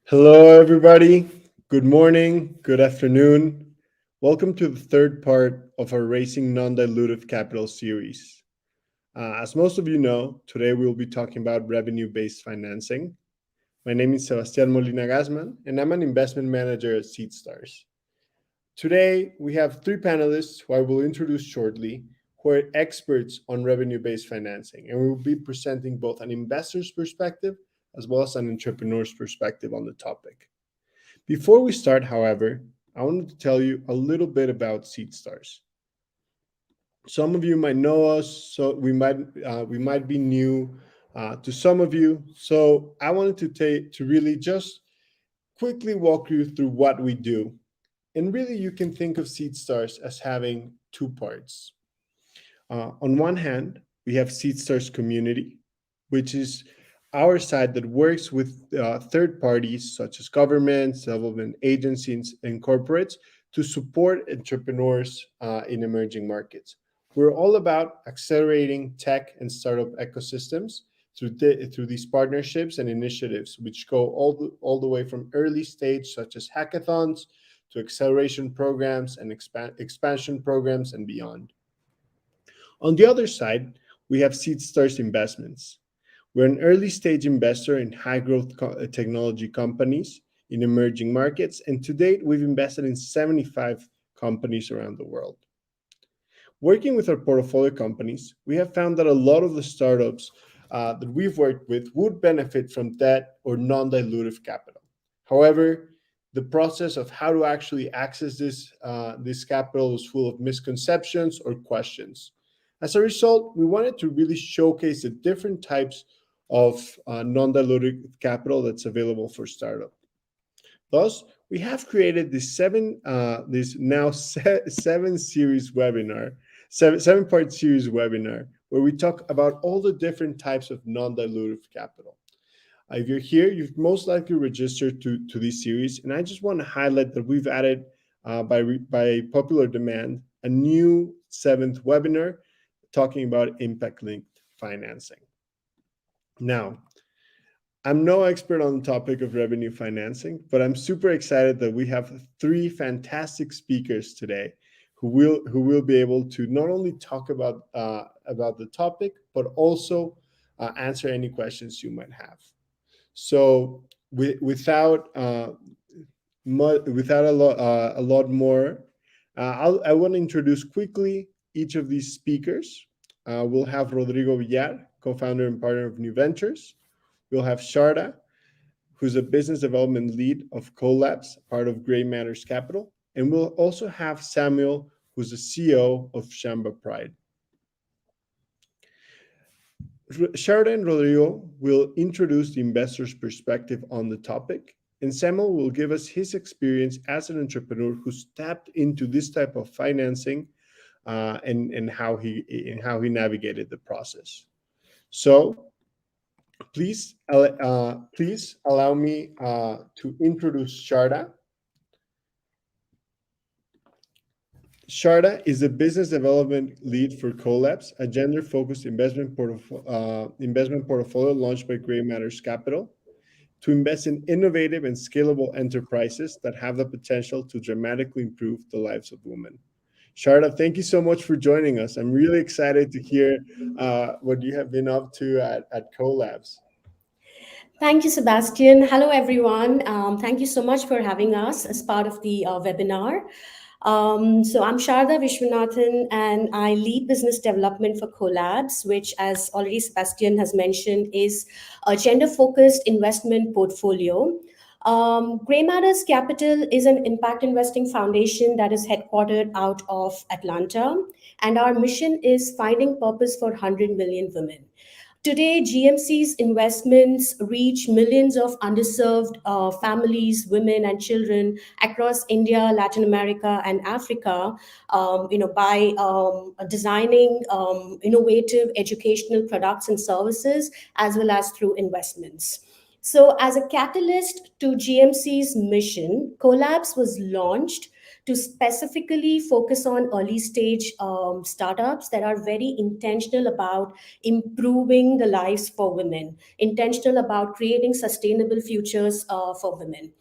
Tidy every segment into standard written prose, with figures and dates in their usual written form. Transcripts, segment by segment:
Hello, everybody. Good morning, good afternoon. Welcome to the third part of our Raising Non-Dilutive Capital series. As most of you know, today we'll be talking about revenue-based financing. My name is Sebastian Molina Gasman, and I'm an investment manager at Seedstars. Today, we have three panelists who I will introduce shortly, who are experts on revenue-based financing, and we will be presenting both an investor's perspective as well as an entrepreneur's perspective on the topic. Before we start, however, I wanted to tell you a little bit about Seedstars. Some of you might know us, so we might be new to some of you. So I wanted to really just quickly walk you through what we do, and really you can think of Seedstars as having two parts. On one hand, we have Seedstars Community, which is our side that works with third parties such as governments, development agencies, and corporates to support entrepreneurs in emerging markets. We're all about accelerating tech and startup ecosystems through these partnerships and initiatives, which go all the way from early stage, such as hackathons, to acceleration programs and expansion programs and beyond. On the other side, we have Seedstars Investments. We're an early stage investor in high growth technology companies in emerging markets, and to date, we've invested in 75 companies around the world. Working with our portfolio companies, we have found that a lot of the startups that we've worked with would benefit from debt or non-dilutive capital. However, the process of how to actually access this capital is full of misconceptions or questions. As a result, we wanted to really showcase the different types of non-dilutive capital that's available for startup. Thus, we have created this now seven series webinar, seven part series webinar, where we talk about all the different types of non-dilutive capital. If you're here, you've most likely registered to this series, and I just want to highlight that we've added, by popular demand, a new seventh webinar talking about impact-linked financing. Now, I'm no expert on the topic of revenue financing, but I'm super excited that we have three fantastic speakers today who will be able to not only talk about the topic, but also answer any questions you might have. So without a lot more, I want to introduce quickly each of these speakers. We'll have Rodrigo Villar, co-founder and partner of New Ventures. We'll have Sharda, who's a business development lead of coLABS, part of Gray Matters Capital. And we'll also have Samuel, who's the CEO of Samba Pride. Sharda and Rodrigo will introduce the investor's perspective on the topic, and Samuel will give us his experience as an entrepreneur who's tapped into this type of financing and how he navigated the process. So please allow me to introduce Sharda. Sharda is a business development lead for coLABS, a gender-focused investment portfolio launched by Gray Matters Capital to invest in innovative and scalable enterprises that have the potential to dramatically improve the lives of women. Sharda, thank you so much for joining us. I'm really excited to hear what you have been up to at coLABS. Thank you, Sebastian. Hello, everyone. Thank you so much for having us as part of the webinar. So I'm Sharda Vishwanathan, and I lead business development for coLABS, which, as already Sebastian has mentioned, is a gender-focused investment portfolio. Gray Matters Capital is an impact investing foundation that is headquartered out of Atlanta, and our mission is finding purpose for 100 million women. Today, GMC's investments reach millions of underserved families, women, and children across India, Latin America, and Africa. By designing innovative educational products and services, as well as through investments. So, as a catalyst to GMC's mission, coLABS was launched to specifically focus on early stage startups that are very intentional about improving the lives for women, intentional about creating sustainable futures for women.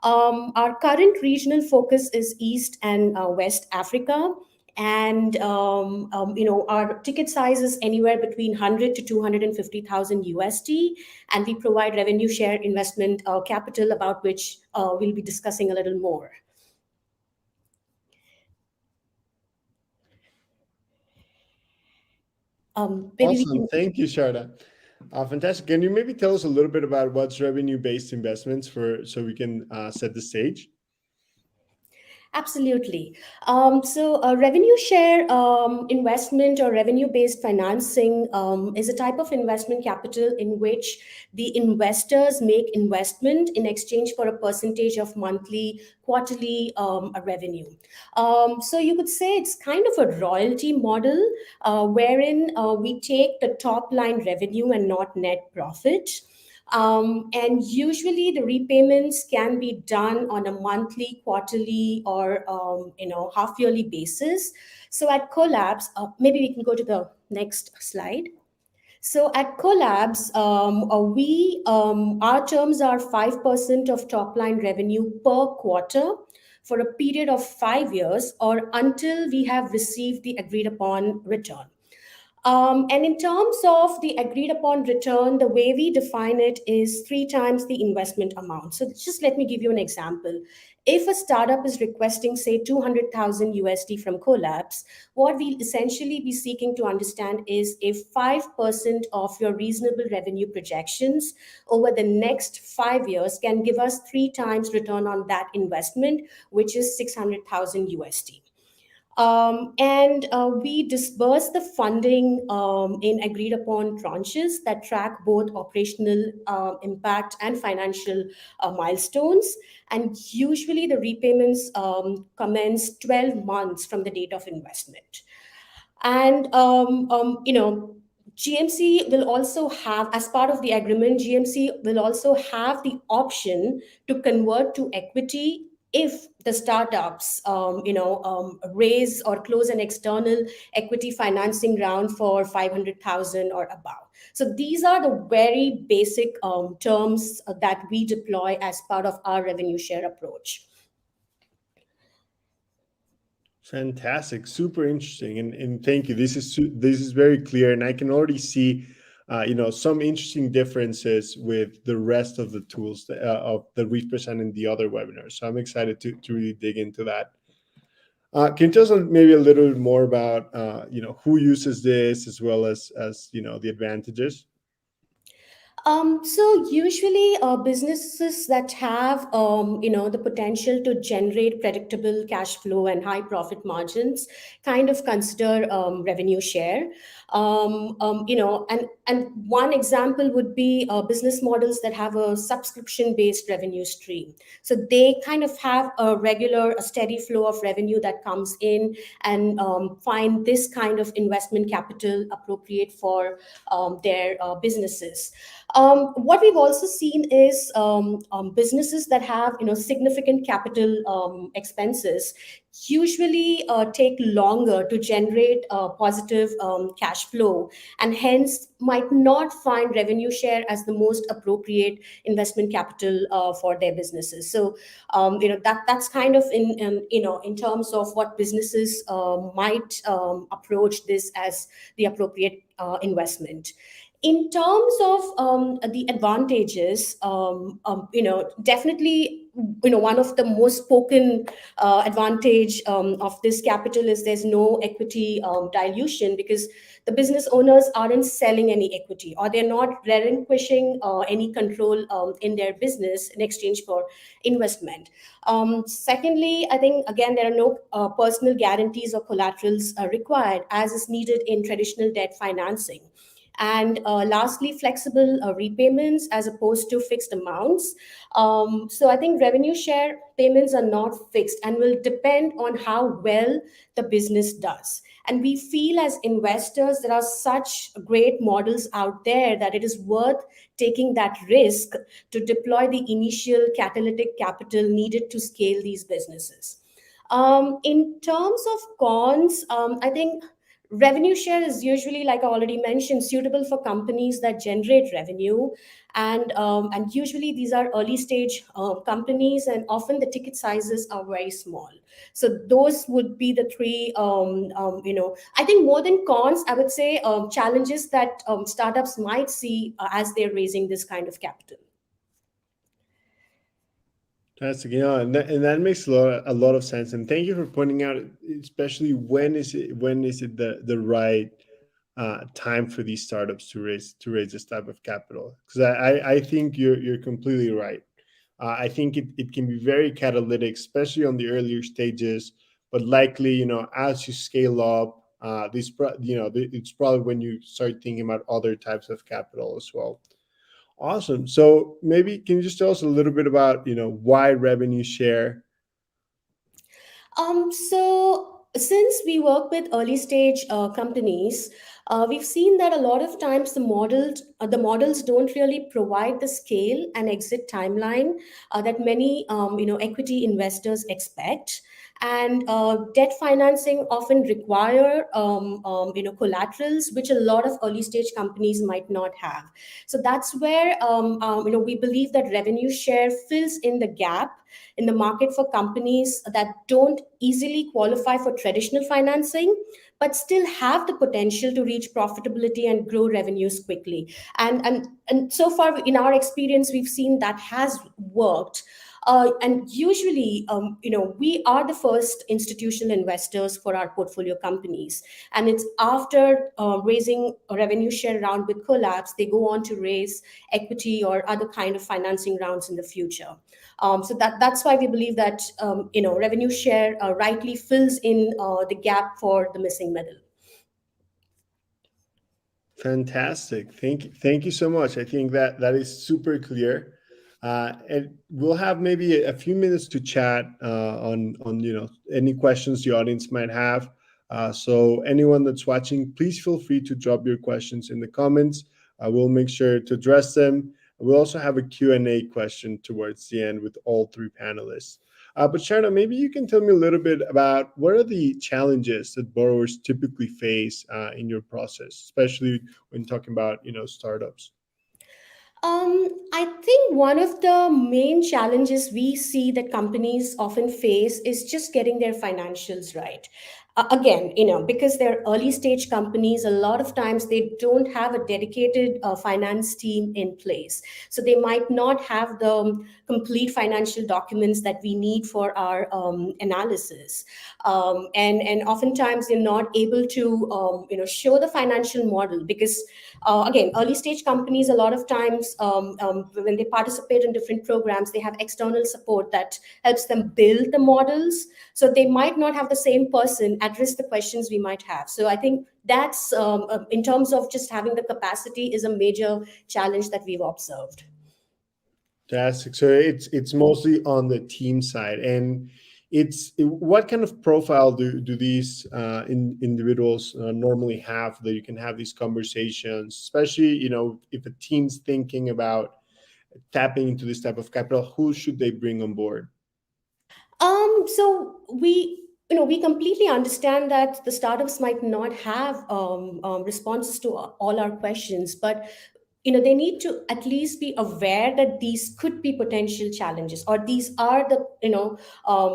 Our current regional focus is East and West Africa, and our ticket size is anywhere between 100 to 250,000 USD, and we provide revenue share investment capital, about which we'll be discussing a little more. Maybe we Awesome. can. Thank you, Sharda. Fantastic. Can you maybe tell us a little bit about what's revenue-based investments for so we can set the stage? Absolutely. So, a revenue share investment or revenue based financing is a type of investment capital in which the investors make investment in exchange for a percentage of monthly, quarterly revenue. So, you could say it's kind of a royalty model wherein we take the top line revenue and not net profit. And usually the repayments can be done on a monthly, quarterly, or half yearly basis. So at coLABS, maybe we can go to the next slide. So at coLABS, we our terms are 5% of top line revenue per quarter for a period of 5 years, or until we have received the agreed upon return. And in terms of the agreed upon return, the way we define it is three times the investment amount. So just let me give you an example. If a startup is requesting, say, 200,000 USD from coLABS, what we'll essentially be seeking to understand is if 5% of your reasonable revenue projections over the next 5 years can give us three times return on that investment, which is 600,000 USD. And we disburse the funding in agreed upon tranches that track both operational impact and financial milestones. And usually the repayments commence 12 months from the date of investment. And GMC will also have, as part of the agreement, GMC will also have the option to convert to equity if the startups raise or close an external equity financing round for 500,000 or above. So these are the very basic terms that we deploy as part of our revenue share approach. Fantastic, super interesting, and thank you. This is very clear, and I can already see, some interesting differences with the rest of the tools that we've presented in the other webinars. So I'm excited to really dig into that. Can you tell us maybe a little bit more about who uses this, as well as the advantages? So usually businesses that have the potential to generate predictable cash flow and high profit margins kind of consider revenue share. And one example would be business models that have a subscription based revenue stream. So they kind of have a steady flow of revenue that comes in, and find this kind of investment capital appropriate for their businesses. What we've also seen is businesses that have significant capital expenses usually take longer to generate positive cash flow, and hence might not find revenue share as the most appropriate investment capital for their businesses. So that's kind of in terms of what businesses might approach this as the appropriate investment. In terms of the advantages, definitely, one of the most spoken advantage of this capital is there's no equity dilution, because the business owners aren't selling any equity, or they're not relinquishing any control in their business in exchange for investment. Secondly, I think, again, there are no personal guarantees or collaterals required, as is needed in traditional debt financing. And lastly, flexible repayments as opposed to fixed amounts. So I think revenue share payments are not fixed and will depend on how well the business does. And we feel as investors, there are such great models out there that it is worth taking that risk to deploy the initial catalytic capital needed to scale these businesses. In terms of cons, I think revenue share is usually, like I already mentioned, suitable for companies that generate revenue, and usually these are early stage companies, and often the ticket sizes are very small. So those would be the three. I think more than cons, I would say challenges that startups might see as they're raising this kind of capital. Fantastic, and that makes a lot of sense. And thank you for pointing out, especially when is it the right time for these startups to raise this type of capital? Because I think you're completely right. I think it can be very catalytic, especially on the earlier stages. But likely, as you scale up, it's probably when you start thinking about other types of capital as well. Awesome. So maybe can you just tell us a little bit about why revenue share? So since we work with early stage companies, we've seen that a lot of times the models don't really provide the scale and exit timeline that many equity investors expect. And debt financing often require collaterals which a lot of early stage companies might not have. So that's where we believe that revenue share fills in the gap in the market for companies that don't easily qualify for traditional financing but still have the potential to reach profitability and grow revenues quickly. And so far in our experience, we've seen that has worked. And usually, we are the first institutional investors for our portfolio companies. And it's after raising a revenue share round with Collabs, they go on to raise equity or other kind of financing rounds in the future. So that's why we believe that revenue share rightly fills in the gap for the missing middle. Fantastic. Thank you so much. I think that is super clear. And we'll have maybe a few minutes to chat on any questions the audience might have. So anyone that's watching, please feel free to drop your questions in the comments. We'll make sure to address them. We'll also have a Q&A question towards the end with all three panelists. But Sharda, maybe you can tell me a little bit about what are the challenges that borrowers typically face in your process, especially when talking about startups. I think one of the main challenges we see that companies often face is just getting their financials right. Again, because they're early stage companies, a lot of times they don't have a dedicated finance team in place. So they might not have the complete financial documents that we need for our analysis. And oftentimes they're not able to, show the financial model because again, early stage companies, a lot of times when they participate in different programs, they have external support that helps them build the models. So they might not have the same person address the questions we might have. So I think that's in terms of just having the capacity is a major challenge that we've observed. Fantastic. So it's mostly on the team side, and what kind of profile do these individuals normally have that you can have these conversations, especially if a team's thinking about tapping into this type of capital, who should they bring on board? So we completely understand that the startups might not have responses to all our questions, but they need to at least be aware that these could be potential challenges, or these are the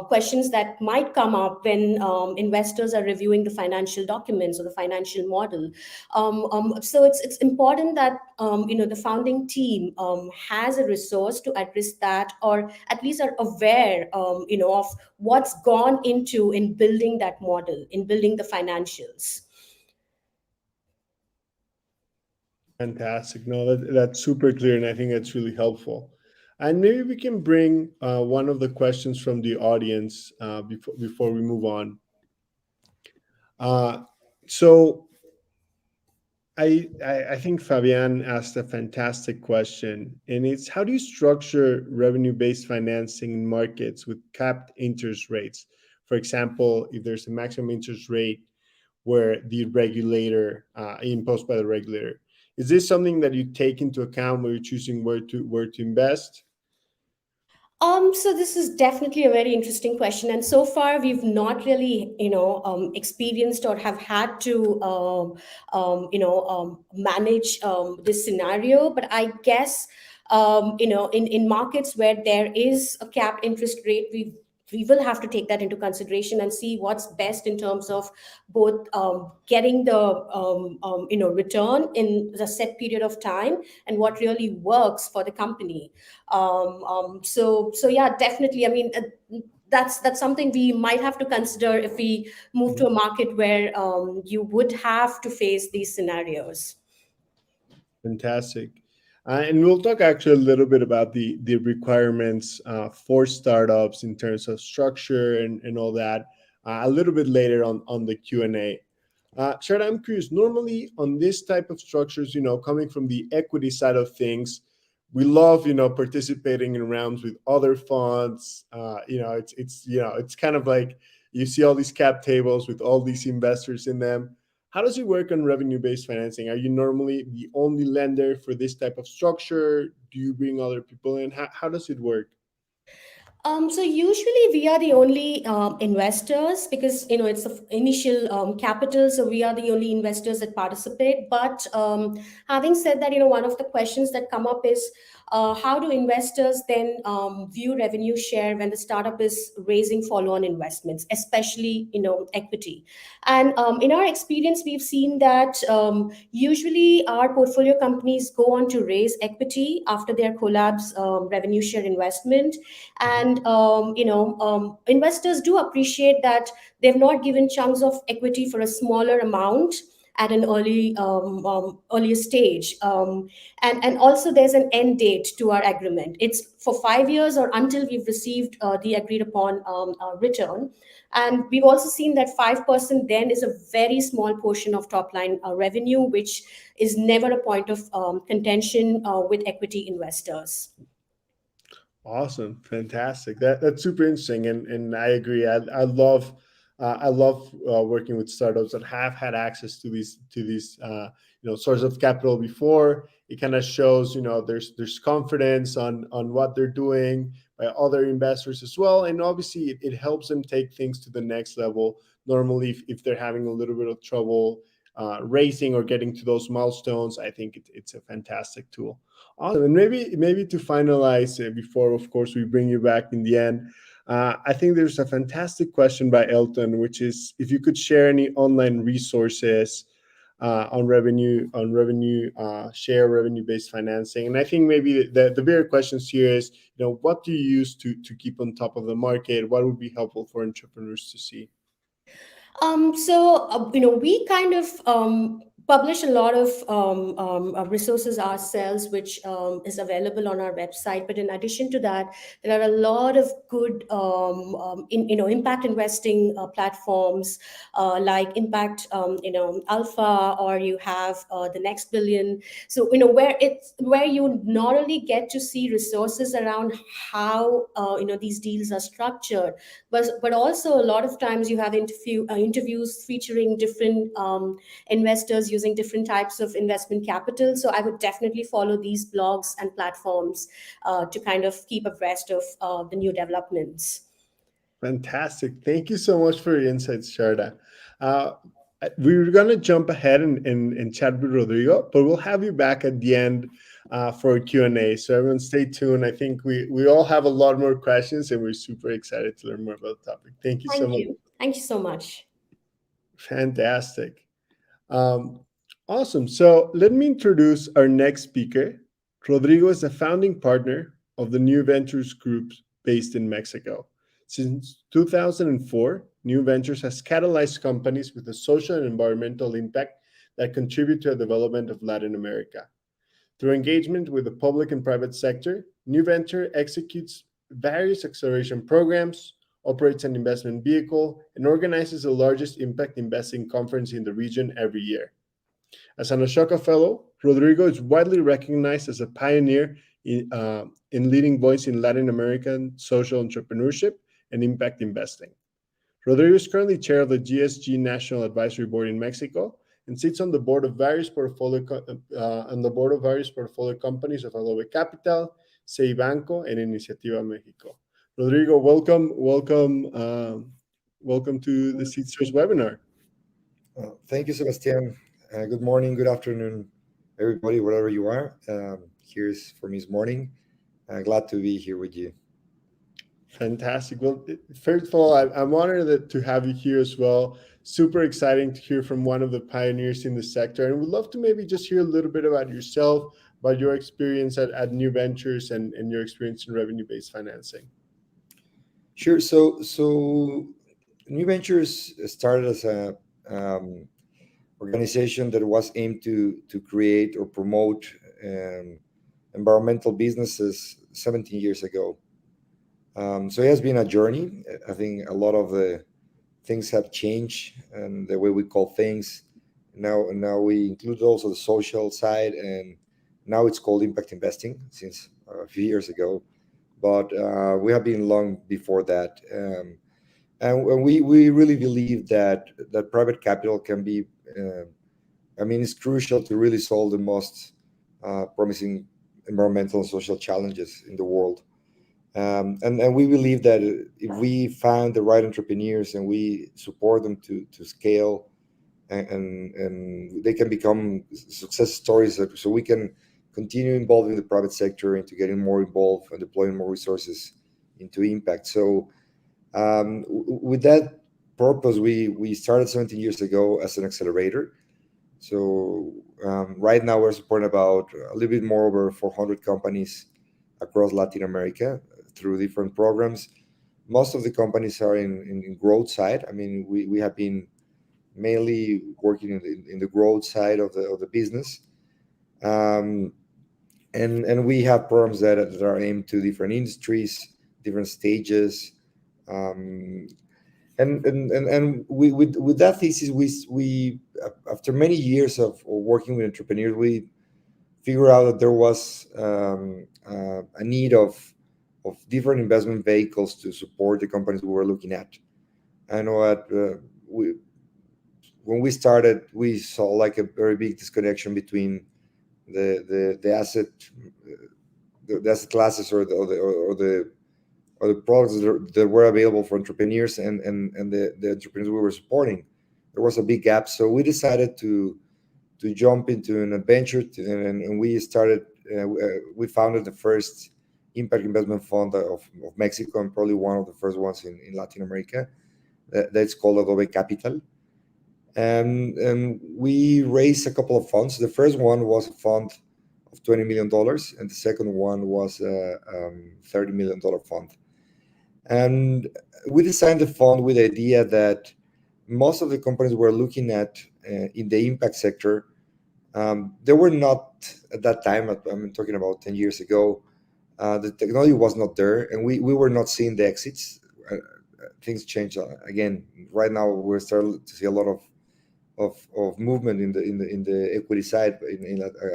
questions that might come up when investors are reviewing the financial documents or the financial model. So it's important that the founding team has a resource to address that, or at least are aware of what's gone into in building that model, in building the financials. Fantastic. No, that's super clear, and I think that's really helpful. And maybe we can bring one of the questions from the audience before we move on. Uh, so I think Fabian asked a fantastic question, and it's how do you structure revenue-based financing in markets with capped interest rates? For example, if there's a maximum interest rate where the regulator imposed by the regulator, is this something that you take into account when you're choosing where to invest? So this is definitely a very interesting question, and so far we've not really, experienced or have had to, manage this scenario. But I guess, in markets where there is a capped interest rate, we will have to take that into consideration and see what's best in terms of both getting the return in the set period of time and what really works for the company. So yeah, definitely. I mean, that's something we might have to consider if we move to a market where you would have to face these scenarios. Fantastic. And we'll talk actually a little bit about the requirements for startups in terms of structure and all that a little bit later on the Q&A. Sharda, I'm curious, normally on this type of structures, coming from the equity side of things, we love, participating in rounds with other funds. It's kind of like you see all these cap tables with all these investors in them. How does it work on revenue-based financing? Are you normally the only lender for this type of structure? Do you bring other people in? How does it work? So usually we are the only investors because it's the initial capital, so we are the only investors that participate. But having said that, one of the questions that come up is how do investors then view revenue share when the startup is raising follow-on investments, especially equity? And in our experience, we've seen that usually our portfolio companies go on to raise equity after their collabs revenue share investment, and investors do appreciate that they've not given chunks of equity for a smaller amount at an earlier stage, and also there's an end date to our agreement. It's for 5 years or until we've received the agreed upon return. And we've also seen that 5% then is a very small portion of top line revenue, which is never a point of contention with equity investors. Awesome, fantastic. That's super interesting, and I agree. I love working with startups that have had access to these source of capital before. It kind of shows there's confidence on what they're doing by other investors as well, and obviously it helps them take things to the next level. Normally, if they're having a little bit of trouble racing or getting to those milestones, I think it's a fantastic tool. Awesome. And maybe to finalize before, of course, we bring you back in the end, I think there's a fantastic question by Elton, which is if you could share any online resources on revenue share, revenue-based financing. And I think maybe the bigger questions here is, what do you use to keep on top of the market? What would be helpful for entrepreneurs to see? We kind of publish a lot of resources ourselves, which is available on our website. But in addition to that, there are a lot of good, impact investing platforms like Impact, Alpha, or you have the Next Billion. So where you not only get to see resources around how these deals are structured, but also a lot of times you have interviews featuring different investors using different types of investment capital. So I would definitely follow these blogs and platforms to kind of keep abreast of the new developments. Fantastic. Thank you so much for your insights, Sharda. Uh, we were going to jump ahead and chat with Rodrigo, but we'll have you back at the end for a Q&A. So everyone stay tuned. I think we all have a lot more questions, and we're super excited to learn more about the topic. Thank you so Thank much. you. Thank you so much. Fantastic. Um, awesome. So let me introduce our next speaker. Rodrigo is a founding partner of the New Ventures Group based in Mexico. Since 2004, New Ventures has catalyzed companies with a social and environmental impact that contribute to the development of Latin America. Through engagement with the public and private sector, New Venture executes various acceleration programs, operates an investment vehicle, and organizes the largest impact investing conference in the region every year. As an Ashoka Fellow, Rodrigo is widely recognized as a pioneer in leading voice in Latin American social entrepreneurship and impact investing. Rodrigo is currently chair of the GSG National Advisory Board in Mexico and sits on the board of various portfolio companies of Adobe Capital, Sei Banco, and Iniciativa Mexico. Rodrigo, welcome to the Seedstars webinar. Thank you, Sebastian. Good morning, good afternoon, everybody, wherever you are. Here's for me this morning. Glad to be here with you. Fantastic. Well, first of all, I'm honored to have you here as well. Super exciting to hear from one of the pioneers in the sector. And we'd love to maybe just hear a little bit about yourself, about your experience at New Ventures and your experience in revenue-based financing. Sure. So New Ventures started as a organization that was aimed to create or promote environmental businesses 17 years ago. So it has been a journey. I think a lot of the things have changed and the way we call things. Now we include also the social side, and now it's called impact investing since a few years ago. But we have been long before that. And we really believe that private capital can be, it's crucial to really solve the most promising environmental and social challenges in the world. And we believe that if we find the right entrepreneurs and we support them to scale and they can become success stories, so we can continue involving the private sector into getting more involved and deploying more resources into impact. So with that purpose, we started 17 years ago as an accelerator. So right now we're supporting about a little bit more over 400 companies across Latin America through different programs. Most of the companies are in growth side. I mean, we have been mainly working in the growth side of the business. And we have programs that are aimed to different industries, different stages. And with that thesis, we after many years of working with entrepreneurs, we figured out that there was a need of different investment vehicles to support the companies we were looking at. I know that when we started, we saw like a very big disconnection between the asset classes or the products that were available for entrepreneurs and the entrepreneurs we were supporting. There was a big gap, so we decided to jump into an adventure, and we started. We founded the first impact investment fund of Mexico, and probably one of the first ones in Latin America. That's called Adobe Capital, and we raised a couple of funds. The first one was a fund of $20 million, and the second one was a $30 million fund. And we designed the fund with the idea that most of the companies we're looking at in the impact sector, they were not at that time. I'm talking about 10 years ago. The technology was not there, and we were not seeing the exits. Things changed again. Right now, we're starting to see a lot of movement in the equity side,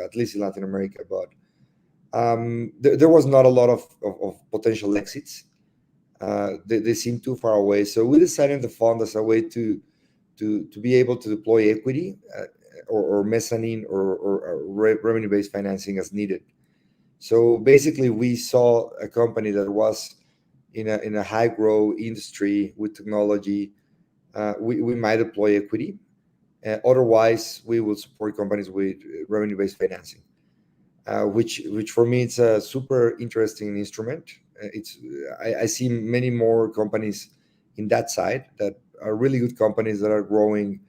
at least in Latin America. But there was not a lot of potential exits. They seemed too far away. So we decided the fund as a way to be able to deploy equity or mezzanine or revenue-based financing as needed. So basically, we saw a company that was in a high-growth industry with technology. We might deploy equity. Otherwise, we will support companies with revenue-based financing, which for me, it's a super interesting instrument. I see many more companies in that side that are really good companies that are growing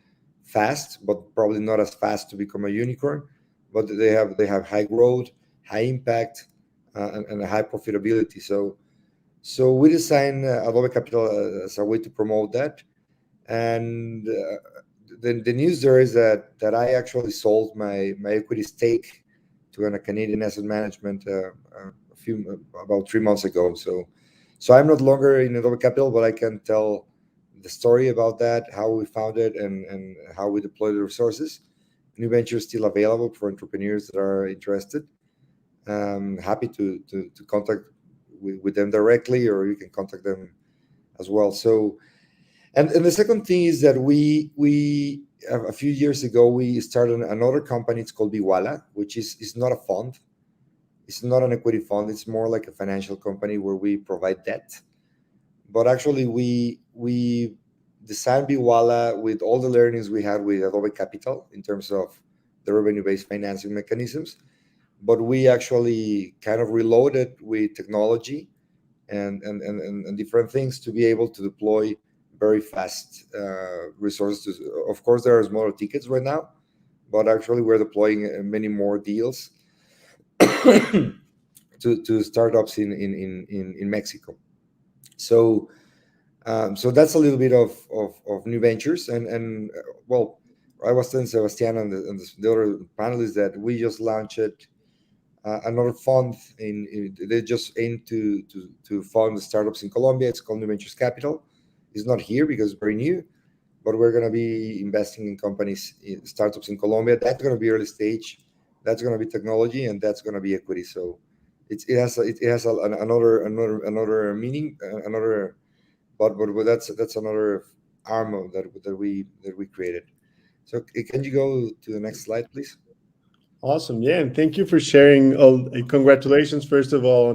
fast, but probably not as fast to become a unicorn. But they have high growth, high impact, and a high profitability. So we designed Adobe Capital as a way to promote that. And the news there is that I actually sold my equity stake to a Canadian asset management about 3 months ago. So I'm not longer in Adobe Capital, but I can tell the story about that, how we found it, and how we deploy the resources. new ventures still available for entrepreneurs that are interested. Happy to contact with them directly, or you can contact them as well. So, and the second thing is that we a few years ago we started another company. It's called Walla, which is not a fund. It's not an equity fund. It's more like a financial company where we provide debt. But actually, we designed Walla with all the learnings we had with Adobe Capital in terms of the revenue-based financing mechanisms. But we actually kind of reloaded with technology and different things to be able to deploy very fast resources. Of course, there are smaller tickets right now, but actually we're deploying many more deals to startups in Mexico. So so that's a little bit of new ventures. And well, I was telling Sebastian and the other panelists that we just launched another fund. They just aim to fund the startups in Colombia. It's called New Ventures Capital. It's not here because it's very new, but we're going to be investing in companies, in startups in Colombia. That's going to be early stage. That's going to be technology, and that's going to be equity. So it has another meaning, but that's another arm of that we created. So can you go to the next slide, please? Awesome. Yeah, and thank you for sharing. Congratulations, first of all,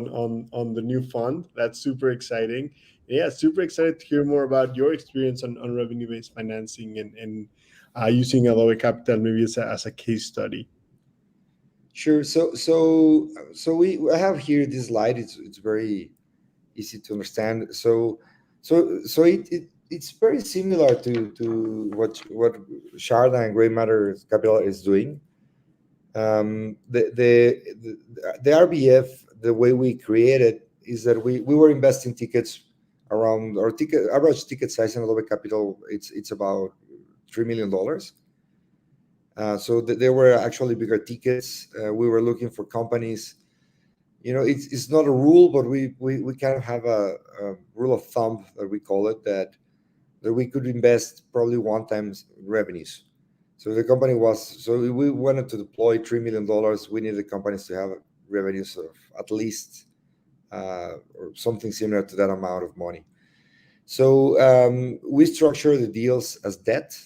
on the new fund. That's super exciting. Yeah, super excited to hear more about your experience on revenue-based financing and using Adobe Capital maybe as a case study. Sure. So I have here this slide. It's very easy to understand. So it's very similar to what Sharda and Gray Matter Capital is doing. The RBF, the way we created is that we were investing tickets around our average ticket size in Adobe Capital. It's about $3 million. So there were actually bigger tickets. We were looking for companies. It's not a rule, but we kind of have a rule of thumb that we call it, that we could invest probably 1 times revenues. So the company we wanted to deploy $3 million. We needed the companies to have revenues of at least or something similar to that amount of money. So we structure the deals as debt,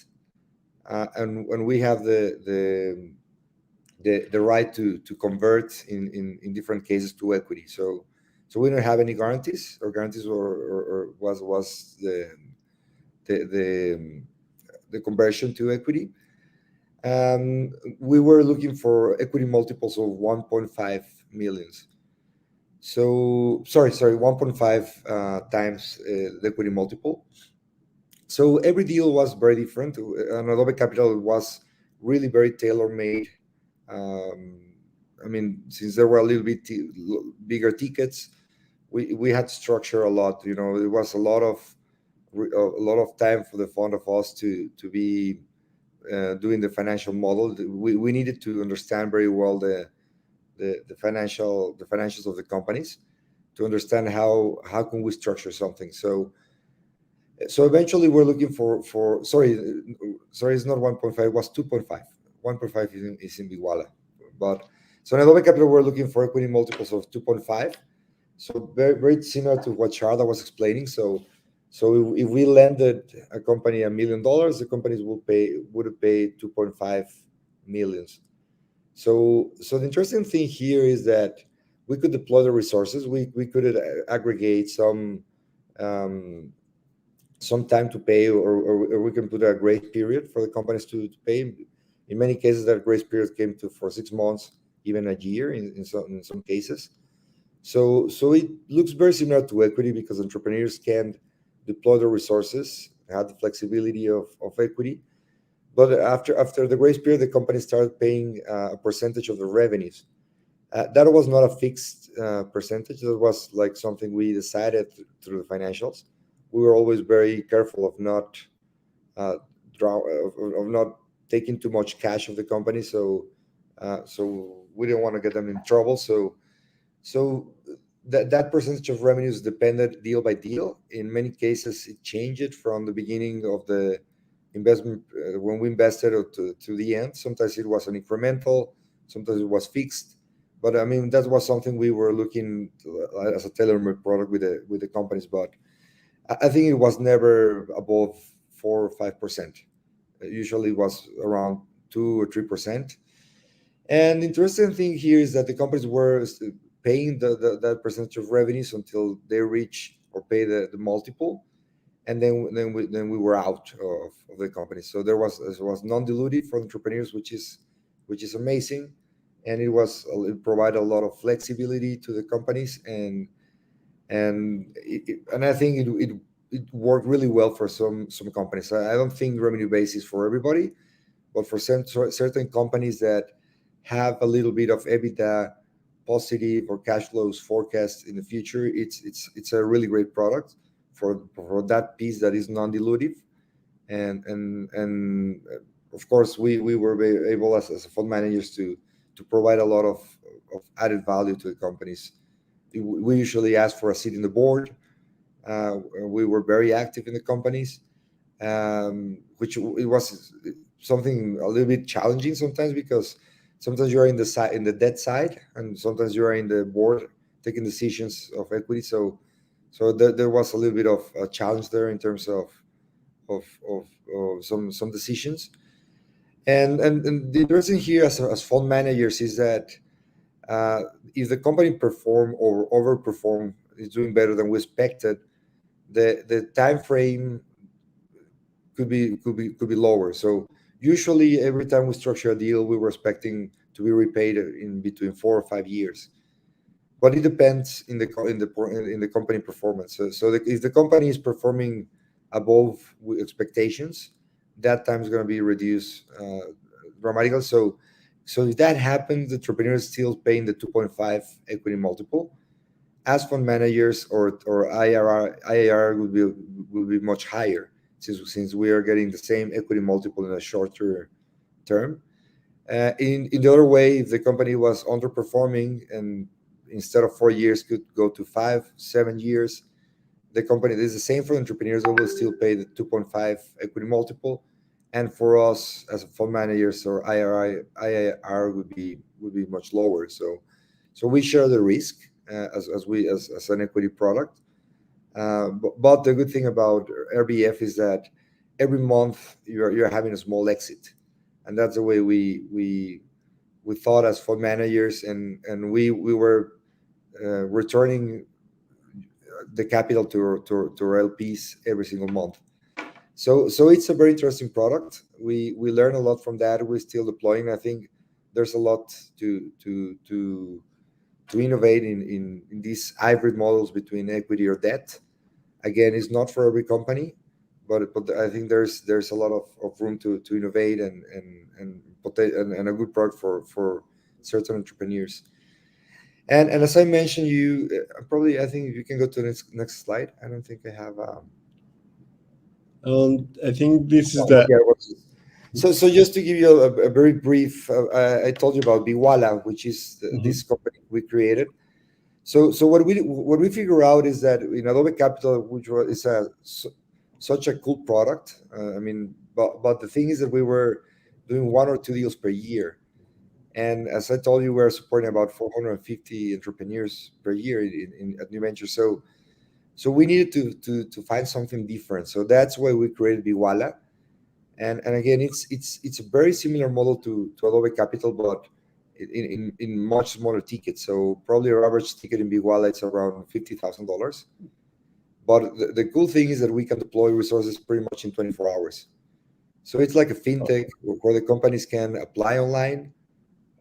and we have the right to convert in different cases to equity. So we don't have any guarantees. Or guarantees was the conversion to equity. We were looking for equity multiples of 1.5 millions. So sorry, 1.5 times the equity multiple. So every deal was very different, and Adobe Capital was really very tailor-made. I mean, since there were a little bit bigger tickets, we had to structure a lot. It was a lot of time for the fund of us to be doing the financial model. We needed to understand very well the financials of the companies to understand how can we structure something. So eventually we're looking for sorry, it's not 1.5, it was 2.5. 1.5 is in Walla. But so in Adobe Capital we're looking for equity multiples of 2.5. So very, very similar to what Sharda was explaining. So if we lended a company $1 million, the companies would pay 2.5 million. So the interesting thing here is that we could deploy the resources. We could aggregate some time to pay, or we can put a grace period for the companies to pay. In many cases, that grace period came for 6 months, even a year in some cases. So it looks very similar to equity because entrepreneurs can deploy the resources, have the flexibility of equity. But after the grace period, the company started paying a percentage of the revenues. That was not a fixed percentage. That was like something we decided through the financials. We were always very careful of not taking too much cash of the company. So we didn't want to get them in trouble. So that percentage of revenues depended deal by deal. In many cases, it changed from the beginning of the investment when we invested to the end. Sometimes it was an incremental, sometimes it was fixed. But I mean, that was something we were looking as a tailor-made product with the companies. But I think it was never above 4 or 5%. Usually, it was around 2 or 3%. And the interesting thing here is that the companies were paying that percentage of revenues until they reach or pay the multiple, and then we were out of the company. So there was non-dilutive for entrepreneurs, which is amazing, and it provided a lot of flexibility to the companies, and I think it worked really well for some companies. I don't think revenue base is for everybody, but for certain companies that have a little bit of EBITDA positive or cash flows forecast in the future, it's a really great product for that piece that is non-dilutive, and of course we were able as fund managers to provide a lot of added value to the companies. We usually ask for a seat in the board. We were very active in the companies, which it was something a little bit challenging sometimes, because sometimes you're in the debt side, and sometimes you're in the board taking decisions of equity. So there was a little bit of a challenge there in terms of some decisions. And the interesting here as fund managers is that if the company perform or overperform, is doing better than we expected, the time frame could be lower. So usually every time we structure a deal, we were expecting to be repaid in between 4 or 5 years, but it depends in the company performance. So if the company is performing above expectations, that time is going to be reduced dramatically. So if that happens, the entrepreneur is still paying the 2.5 equity multiple. As fund managers or IRR will be much higher, since we are getting the same equity multiple in a shorter term. In the other way, if the company was underperforming and instead of 4 years could go to 5-7 years, the company is the same for entrepreneurs. They will still pay the 2.5 equity multiple, and for us as fund managers or IRR would be much lower. So we share the risk as an equity product. But the good thing about RBF is that every month you're having a small exit, and that's the way we thought as fund managers, and we were returning the capital to our LPs every single month. So it's a very interesting product. We learn a lot from that. We're still deploying. I think there's a lot to innovate in these hybrid models between equity or debt. Again, it's not for every company, but I think there's a lot of room to innovate and a good product for certain entrepreneurs. And as I mentioned, I think you can go to the next slide. I don't think I have. I think this is So just to give you a very brief, I told you about Walla, which is this company we created. So what we figure out is that in Adobe Capital, which is such a cool product. But the thing is that we were doing 1 or 2 deals per year, and as I told you, we're supporting about 450 entrepreneurs per year at New Ventures. So we needed to find something different. So that's why we created Walla. And again, it's a very similar model to Adobe Capital, but in much smaller tickets. So probably our average ticket in Walla is around $50,000. But the cool thing is that we can deploy resources pretty much in 24 hours. So it's like a fintech where the companies can apply online,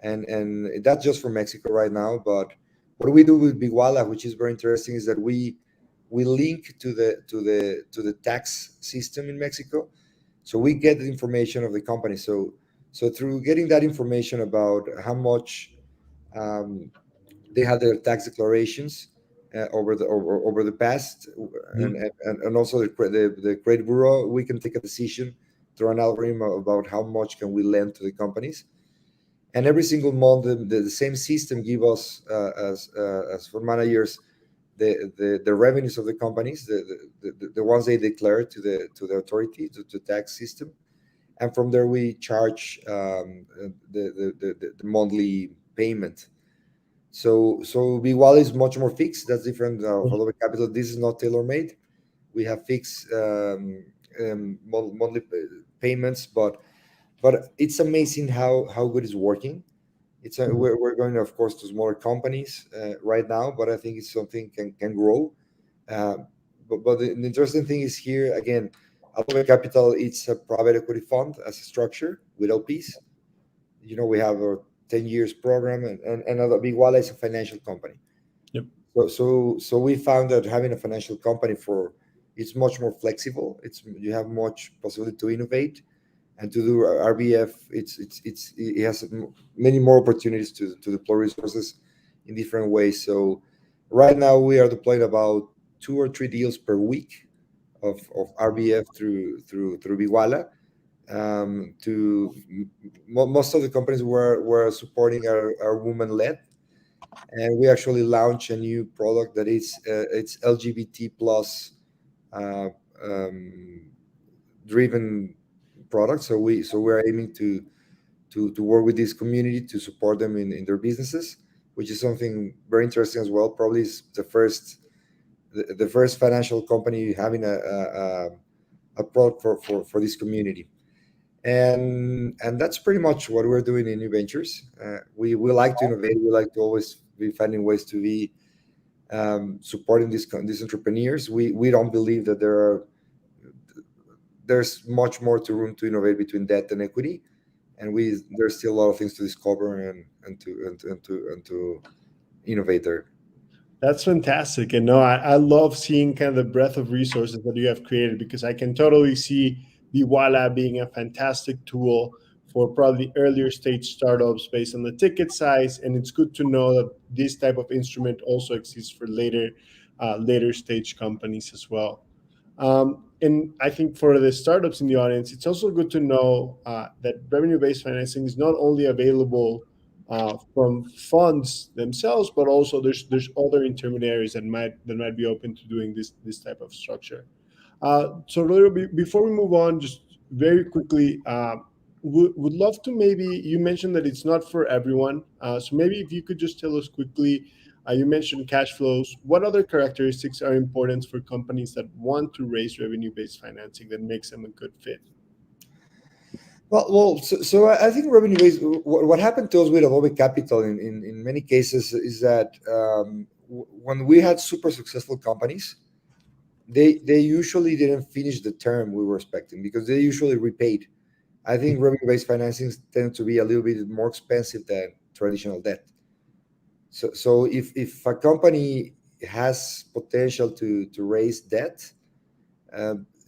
and that's just for Mexico right now. But what we do with Walla, which is very interesting, is that we link to the tax system in Mexico. So we get the information of the company. So through getting that information about how much they had their tax declarations over the past, and also the credit bureau, we can take a decision through an algorithm about how much can we lend to the companies. And every single month, the same system give us as fund managers the revenues of the companies, the ones they declare to the authority, to the tax system, and from there we charge the monthly payment. So Vigual is much more fixed. That's different of Adobe Capital. This is not tailor made. We have fixed monthly payments, but it's amazing how good it's working. We're going, of course, to smaller companies right now, but I think it's something can grow. But the interesting thing is here again, Adobe Capital, it's a private equity fund as a structure with LPs. We have a 10 years program, and Adobe Walla is a financial company. Yep. So we found that having a financial company it's much more flexible. You have much possibility to innovate and to do RBF. It has many more opportunities to deploy resources in different ways. So right now we are deploying about 2 or 3 deals per week of RBF through Viguala. Most of the companies we're supporting are women led, and we actually launched a new product that it's LGBT plus driven product. So we're aiming to work with this community to support them in their businesses, which is something very interesting as well. Probably is the first financial company having a product for this community. And that's pretty much what we're doing in new ventures. We like to innovate. We like to always be finding ways to be supporting these entrepreneurs. We don't believe that there's much more room to innovate between debt and equity, and there's still a lot of things to discover and to innovate there. That's fantastic. And no, I love seeing kind of the breadth of resources that you have created, because I can totally see the Walla being a fantastic tool for probably earlier stage startups based on the ticket size. And it's good to know that this type of instrument also exists for later stage companies as well. And I think for the startups in the audience, it's also good to know that revenue-based financing is not only available from funds themselves, but also there's other intermediaries that might be open to doing this type of structure. So Rodrigo, before we move on, just very quickly, would love to, maybe you mentioned that it's not for everyone. So maybe if you could just tell us quickly, you mentioned cash flows. What other characteristics are important for companies that want to raise revenue-based financing that makes them a good fit? So I think revenue-based, what happened to us with Adobe Capital in many cases is that when we had super successful companies, they usually didn't finish the term we were expecting because they usually repaid. I think revenue-based financings tend to be a little bit more expensive than traditional debt. So if a company has potential to raise debt,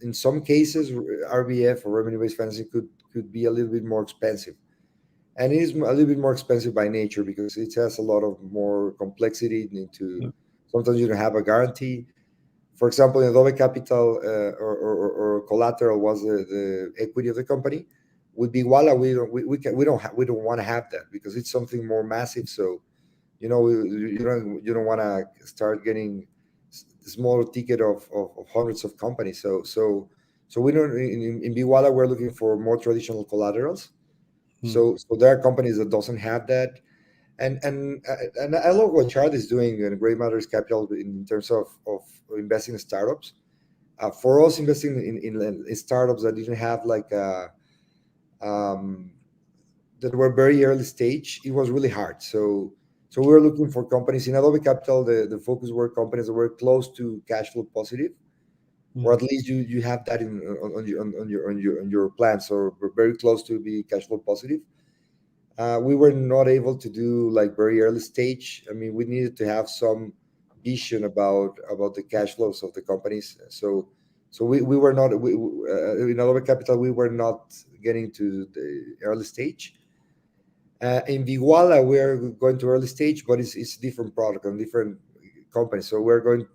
in some cases RBF or revenue-based financing could be a little bit more expensive, and it is a little bit more expensive by nature because it has a lot of more complexity into. Sometimes you don't have a guarantee. For example, in Adobe Capital or collateral was the equity of the company. With Big Walla, we don't want to have that because it's something more massive. So you don't want to start getting small ticket of hundreds of companies. So we don't in Big Walla, we're looking for more traditional collaterals. So there are companies that doesn't have that. And I love what Sharda is doing in Great Matters Capital in terms of investing in startups. For us, investing in startups that didn't have that were very early stage, it was really hard. So we were looking for companies in Adobe Capital. The focus were companies that were close to cash flow positive, or at least you have that on your plans, or very close to be cash flow positive. We were not able to do very early stage. I mean, we needed to have some vision about the cash flows of the companies. So we were not in Adobe Capital. We were not getting to the early stage. In Viguala, we are going to early stage, but it's different product and different companies. So we're going.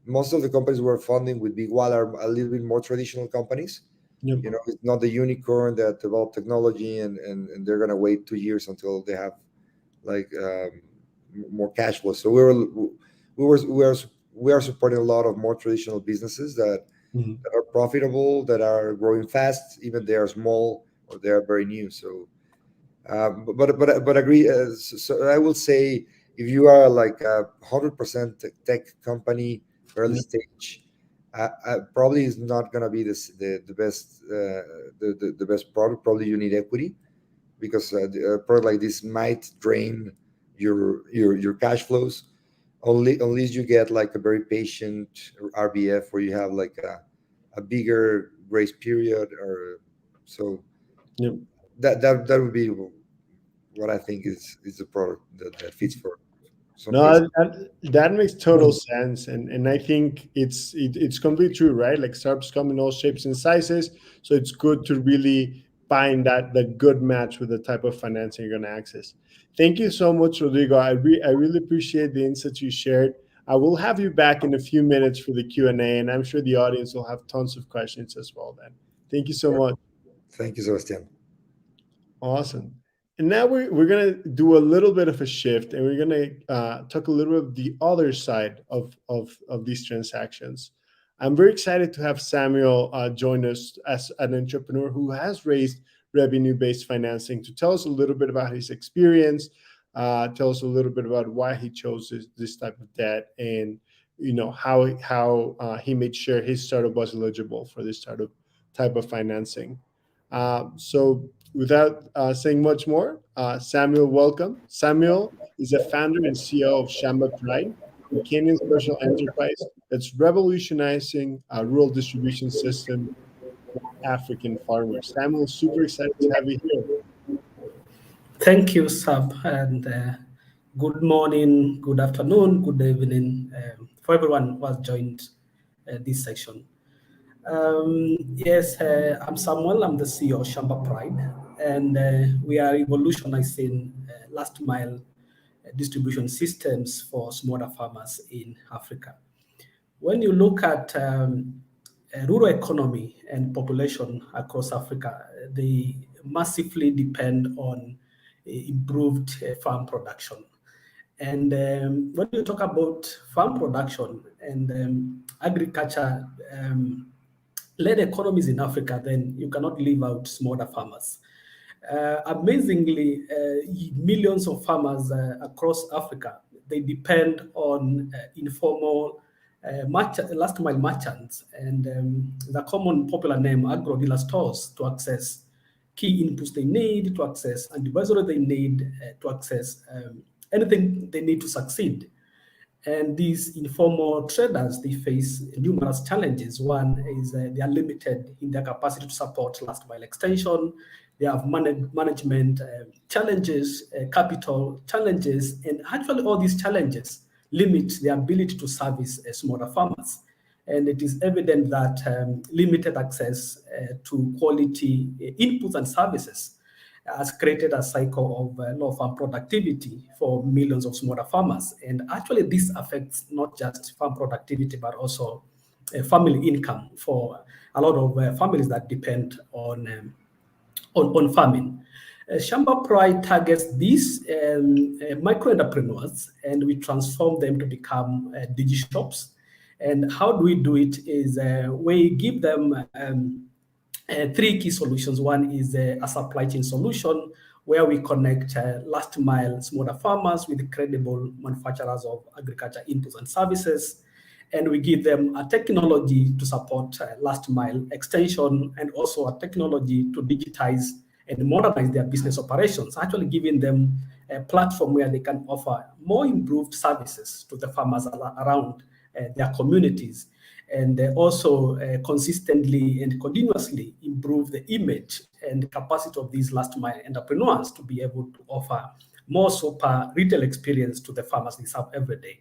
Most of the companies we're funding with Viguala are a little bit more traditional companies. Yep. It's not the unicorn that develop technology and they're gonna wait 2 years until they have more cash flow. So we are supporting a lot of more traditional businesses that are profitable, that are growing fast, even they are small or they are very new. So, but agree. So I will say, if you are like a 100% tech company, early stage, probably is not gonna be the best the best product. Probably you need equity, because a product like this might drain your cash flows. Only unless you get like a very patient RBF, where you have like a bigger grace period, or so. Yep. That would be what I think is the product that fits for some cases. No, that makes total sense, and I think it's completely true, right? Like startups come in all shapes and sizes, so it's good to really find the good match with the type of financing you're going to access. Thank you so much, Rodrigo. I really appreciate the insights you shared. I will have you back in a few minutes for the Q&A, and I'm sure the audience will have tons of questions as well. Then, thank you so much. Thank you, Sebastian. Awesome. And now we're going to do a little bit of a shift, and we're going to talk a little bit of the other side of these transactions. I'm very excited to have Samuel join us as an entrepreneur who has raised revenue-based financing, to tell us a little bit about his experience, tell us a little bit about why he chose this type of debt, and how he made sure his startup was eligible for this type of financing. So without saying much more, Samuel, welcome. Samuel is a founder and CEO of Samba, a Kenyan social enterprise that's revolutionizing a rural distribution system for African farmers. Samuel, super excited to have you here. Thank you, Sab, and good morning, good afternoon, good evening for everyone who has joined this section. Yes, I'm Samuel. I'm the CEO of Samba Pride, and we are revolutionizing last mile distribution systems for smaller farmers in Africa. When you look at rural economy and population across Africa, they massively depend on improved farm production. And when you talk about farm production and agriculture, led economies in Africa, then you cannot leave out smaller farmers. Amazingly, millions of farmers across Africa, they depend on informal last mile merchants and the common popular name agro dealer stores to access key inputs they need, to access advisory they need, to access anything they need to succeed. And these informal traders, they face numerous challenges. One is they are limited in their capacity to support last mile extension. They have management challenges, capital challenges, and actually all these challenges limit their ability to service smaller farmers. And it is evident that limited access to quality inputs and services has created a cycle of low farm productivity for millions of smaller farmers. And actually this affects not just farm productivity, but also family income for a lot of families that depend on farming. Samba Pride targets these micro entrepreneurs, and we transform them to become digishops. And how do we do it is we give them three key solutions. One is a supply chain solution where we connect last mile smaller farmers with credible manufacturers of agriculture inputs and services. And we give them a technology to support last mile extension, and also a technology to digitize and modernize their business operations, actually giving them a platform where they can offer more improved services to the farmers around their communities, and also consistently and continuously improve the image and capacity of these last mile entrepreneurs to be able to offer more super retail experience to the farmers they serve every day.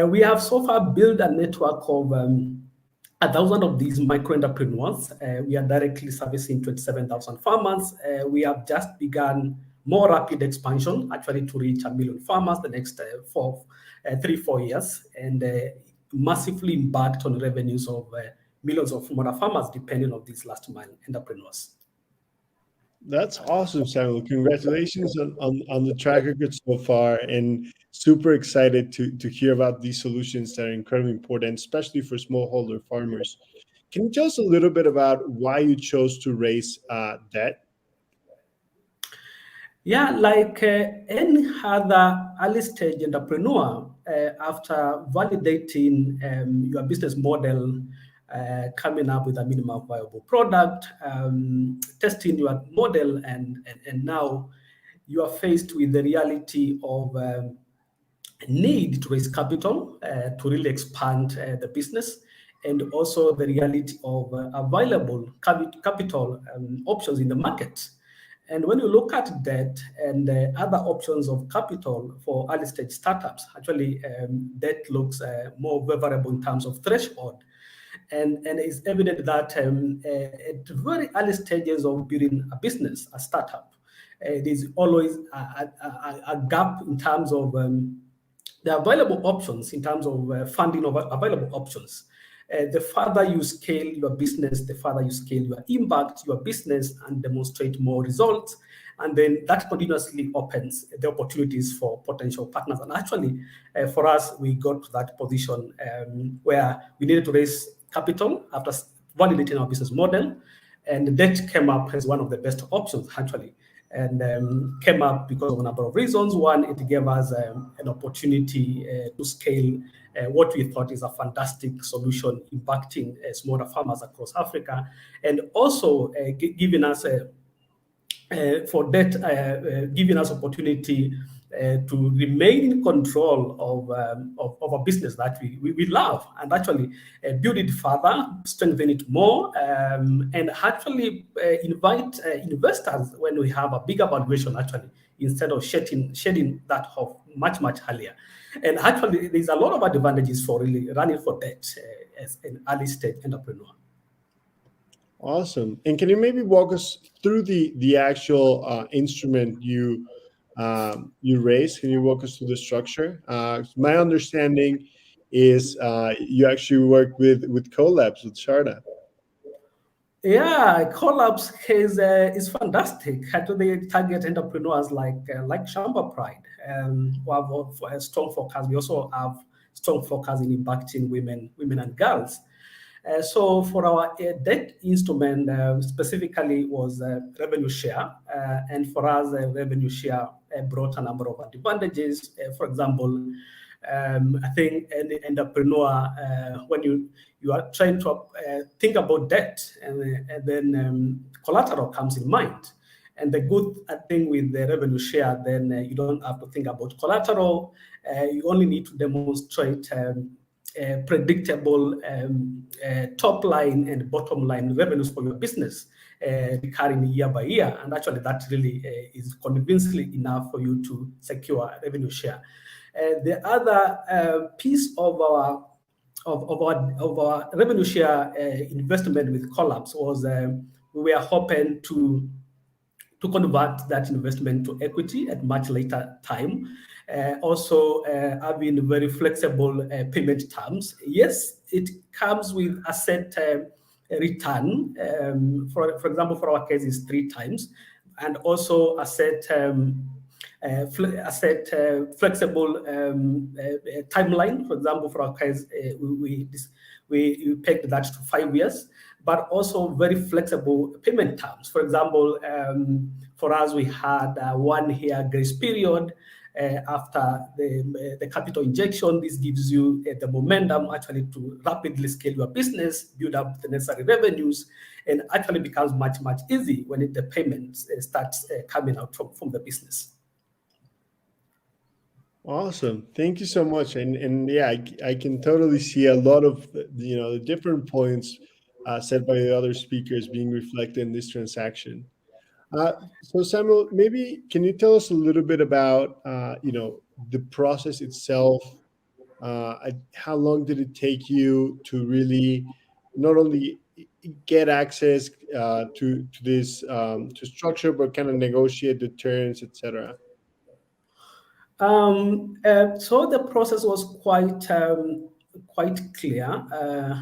We have so far built a network of 1,000 of these micro entrepreneurs. We are directly servicing 27,000 farmers. We have just begun more rapid expansion, actually to reach 1 million farmers the next 3-4 years, and massively impact on revenues of millions of smaller farmers depending on these last mile entrepreneurs. That's awesome, Samuel. Congratulations on the track record so far, and super excited to hear about these solutions that are incredibly important, especially for smallholder farmers. Can you tell us a little bit about why you chose to raise debt? Yeah, like any other early stage entrepreneur, after validating your business model, coming up with a minimum viable product, testing your model, and now you are faced with the reality of need to raise capital to really expand the business, and also the reality of available capital options in the market. And when you look at debt and other options of capital for early stage startups, actually debt looks more favorable in terms of threshold. And it's evident that at very early stages of building a business, a startup, there's always a gap in terms of the available options, in terms of funding of available options. The further you scale your business, the further you scale your impact, your business, and demonstrate more results. And then that continuously opens the opportunities for potential partners. And actually, for us, we got to that position where we needed to raise capital after validating our business model. And debt came up as one of the best options, actually, and came up because of a number of reasons. One, it gave us an opportunity to scale what we thought is a fantastic solution impacting smaller farmers across Africa, and also giving us for debt, giving us opportunity to remain in control of a business that we love, and actually build it further, strengthen it more, and actually invite investors when we have a bigger valuation, actually, instead of shedding that off much earlier. And actually, there's a lot of advantages for really running for debt as an early stage entrepreneur. Awesome. And can you maybe walk us through the actual instrument you raised? Can you walk us through the structure? My understanding is you actually work with coLABS with Sharda. Yeah, coLABS is fantastic. Actually, they target entrepreneurs like Samba Pride, who have a strong focus. We also have strong focus in impacting women and girls. So for our debt instrument, specifically was revenue share. And for us, revenue share brought a number of advantages. For example, I think any entrepreneur, when you are trying to think about debt, and then collateral comes in mind. And the good thing with the revenue share, then you don't have to think about collateral. You only need to demonstrate predictable top line and bottom line revenues for your business recurring year by year. And actually, that really is convincingly enough for you to secure revenue share. The other piece of our revenue share investment with coLABS was we were hoping to convert that investment to equity at much later time. Also, having very flexible payment terms. Yes, it comes with asset return. For example, for our case, is 3 times, and also asset flexible timeline. For example, for our case, we pegged that to 5 years, but also very flexible payment terms. For example, for us, we had a 1-year grace period after the capital injection. This gives you the momentum actually to rapidly scale your business, build up the necessary revenues, and actually becomes much easy when the payments starts coming out from the business. Awesome. Thank you so much. And yeah, I can totally see a lot of the different points said by the other speakers being reflected in this transaction. So Samuel, maybe can you tell us a little bit about the process itself? How long did it take you to really not only get access to this to structure, but kind of negotiate the terms, etc.? So the process was quite quite clear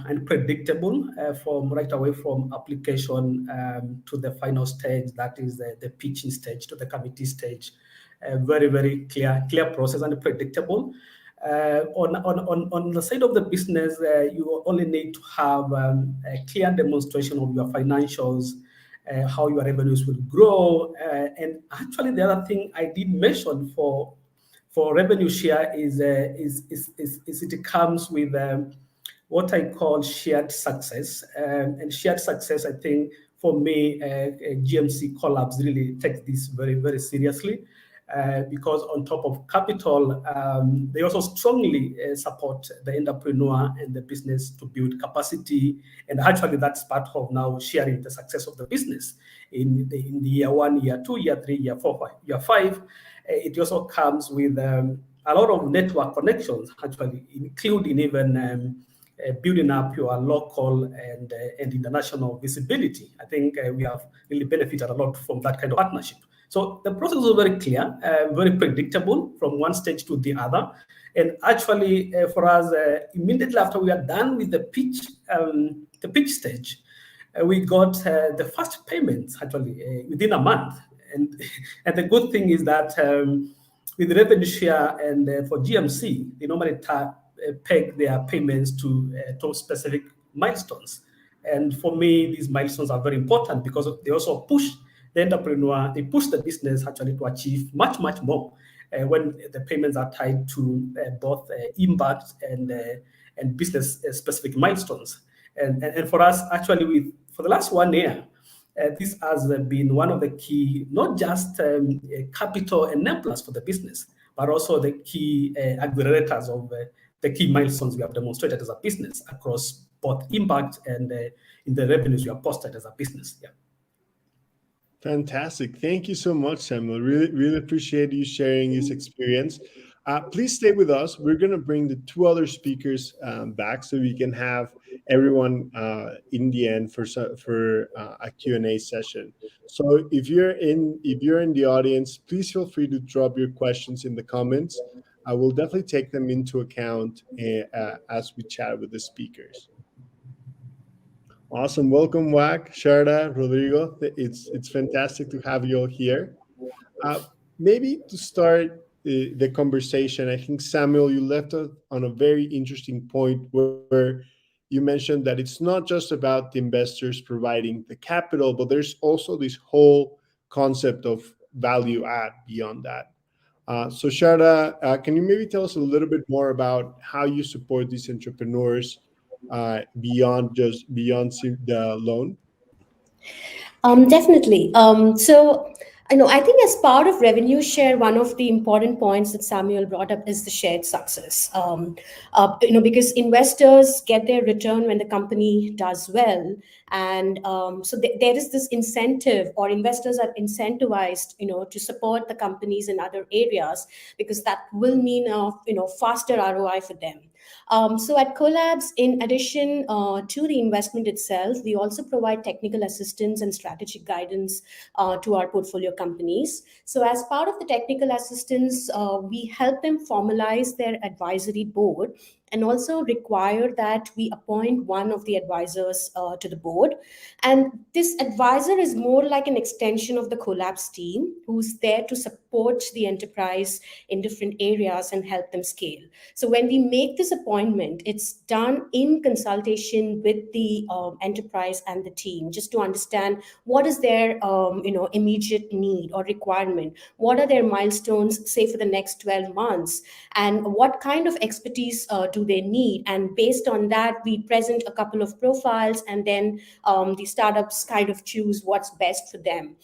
and predictable from right away from application to the final stage, that is the pitching stage, to the committee stage. Very, very clear process and predictable. On the side of the business, you only need to have a clear demonstration of your financials, how your revenues will grow. And actually, the other thing I did mention for revenue share is it comes with what I call shared success. And shared success, I think, for me, GMC coLABS really takes this very, very seriously. Because on top of capital, they also strongly support the entrepreneur and the business to build capacity. And actually, that's part of now sharing the success of the business in the year 1, year 2, year 3, year 4, year 5. It also comes with a lot of network connections, actually, including even building up your local and international visibility. I think we have really benefited a lot from that kind of partnership. So the process was very clear, very predictable from one stage to the other. And actually, for us, immediately after we are done with the pitch stage, we got the first payments actually within a month. And the good thing is that with revenue share and for GMC, they normally peg their payments to specific milestones. And for me, these milestones are very important because they also push the entrepreneur, they push the business actually to achieve much, much more when the payments are tied to both impact and business specific milestones. And for us, actually, for the last 1 year, this has been one of the key, not just capital enablers for the business, but also the key accelerators of the key milestones we have demonstrated as a business across both impact and in the revenues we have posted as a business. Yeah. Fantastic. Thank you so much, Samuel. Really appreciate you sharing this experience. Please stay with us. We're going to bring the 2 other speakers back so we can have everyone in the end for a Q&A session. So if you're in the audience, please feel free to drop your questions in the comments. I will definitely take them into account as we chat with the speakers. Awesome. Welcome, Wack, Sharda, Rodrigo. It's fantastic to have you all here. Maybe to start the conversation, I think, Samuel, you left us on a very interesting point where you mentioned that it's not just about the investors providing the capital, but there's also this whole concept of value add beyond that. So Sharda, can you maybe tell us a little bit more about how you support these entrepreneurs beyond the loan? Definitely. So I think as part of revenue share, one of the important points that Samuel brought up is the shared success. Because investors get their return when the company does well, and so there is this incentive, or investors are incentivized, to support the companies in other areas, because that will mean faster ROI for them. So at coLABS, in addition to the investment itself, we also provide technical assistance and strategic guidance to our portfolio companies. So as part of the technical assistance, we help them formalize their advisory board, and also require that we appoint one of the advisors to the board. And this advisor is more like an extension of the coLABS team, who's there to support the enterprise in different areas and help them scale. So when we make this appointment, it's done in consultation with the enterprise and the team, just to understand what is their immediate need or requirement, what are their milestones, say for the next 12 months, and what kind of expertise do they need. And based on that, we present a couple of profiles, and then the startups kind of choose what's best for them.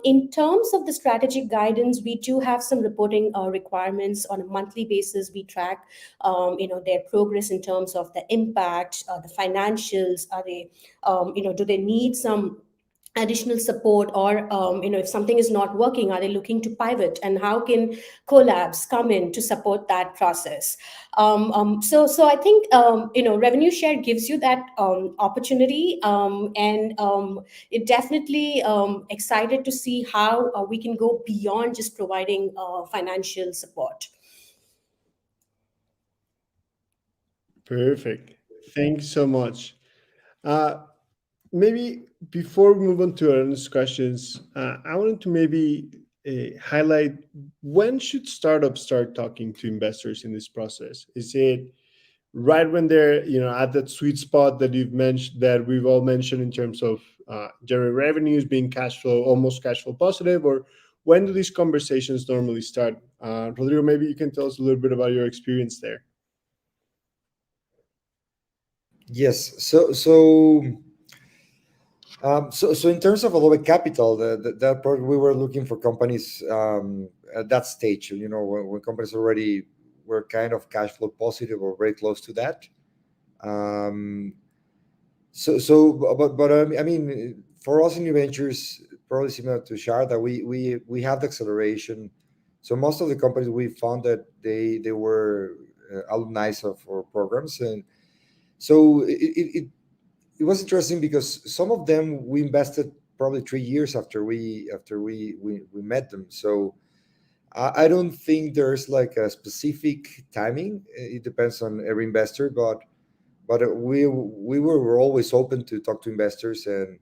In terms of the strategic guidance, we do have some reporting requirements on a monthly basis. We track, their progress in terms of the impact, the financials. Are they, do they need some additional support, or if something is not working, are they looking to pivot, and how can coLABS come in to support that process? So I think revenue share gives you that opportunity, and it definitely excited to see how we can go beyond just providing financial support. Perfect. Thanks so much. Maybe before we move on to our next questions, I wanted to maybe highlight, when should startups start talking to investors in this process? Is it right when they're at that sweet spot that you've mentioned, that we've all mentioned, in terms of generating revenues, being almost cash flow positive, or when do these conversations normally start? Rodrigo, maybe you can tell us a little bit about your experience there. Yes. So in terms of a little bit capital, that part, we were looking for companies at that stage. When companies already were kind of cash flow positive or very close to that. But I mean, for us in new ventures, probably similar to Sharda, we have the acceleration. So most of the companies, we found that they were alumni of our programs, and so it was interesting because some of them we invested probably 3 years after we met them. So I don't think there's like a specific timing. It depends on every investor, but we were always open to talk to investors. And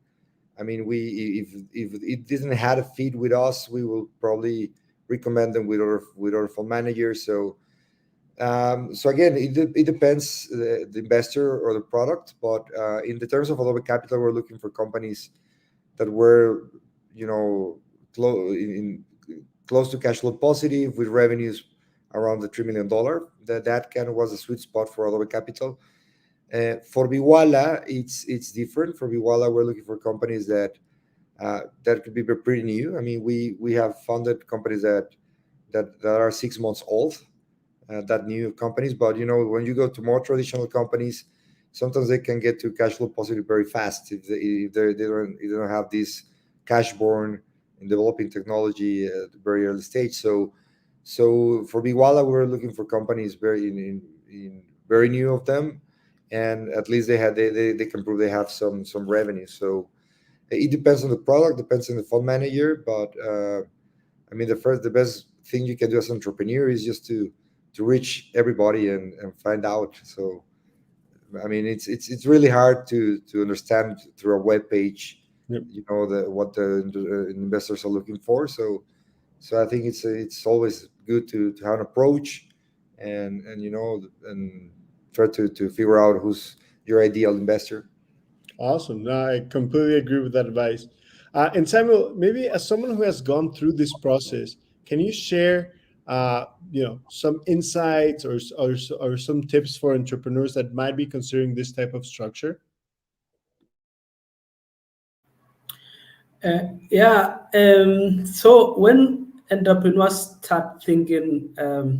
I mean, if it didn't have a fit with us, we will probably recommend them with other fund managers. So again, it depends the investor or the product, but in the terms of a lot of capital, we're looking for companies that were close to cash flow positive, with revenues around the $3 million. That kind of was a sweet spot for a lot of capital. For Walla, it's different. For Walla, we're looking for companies that could be pretty new. I mean, we have funded companies that are 6 months old, that new companies. But when you go to more traditional companies, sometimes they can get to cash flow positive very fast if they don't have this cash burn in developing technology at the very early stage. So for Walla, we're looking for companies very new of them, and at least they can prove they have some revenue. So it depends on the product, depends on the fund manager. But I mean, the best thing you can do as an entrepreneur is just to reach everybody and find out. So I mean, it's really hard to understand through a web page. Yep. What the investors are looking for. So I think it's always good to have an approach and try to figure out who's your ideal investor. Awesome. No, I completely agree with that advice. And Samuel, maybe as someone who has gone through this process, can you share some insights or some tips for entrepreneurs that might be considering this type of structure? So when entrepreneurs start thinking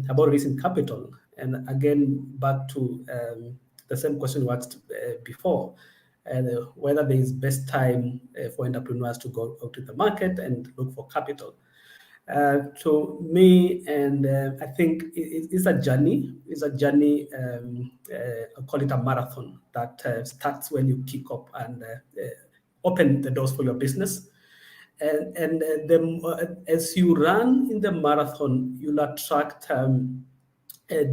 about raising capital, and again, back to the same question we asked before, whether there is best time for entrepreneurs to go out to the market and look for capital. To me, and I think it's a journey. It's a journey. I call it a marathon that starts when you kick up and open the doors for your business. And as you run in the marathon, you'll attract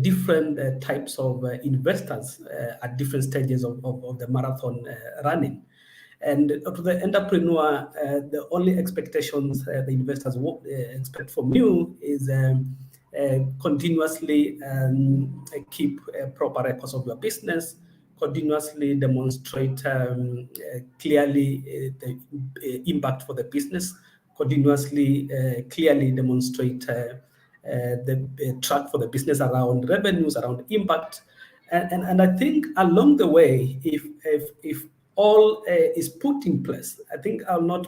different types of investors at different stages of the marathon running. And to the entrepreneur, the only expectations the investors expect from you is continuously keep proper records of your business, continuously demonstrate clearly the impact for the business, continuously clearly demonstrate the track for the business around revenues, around impact. And I think along the way, if all is put in place, I think I'll not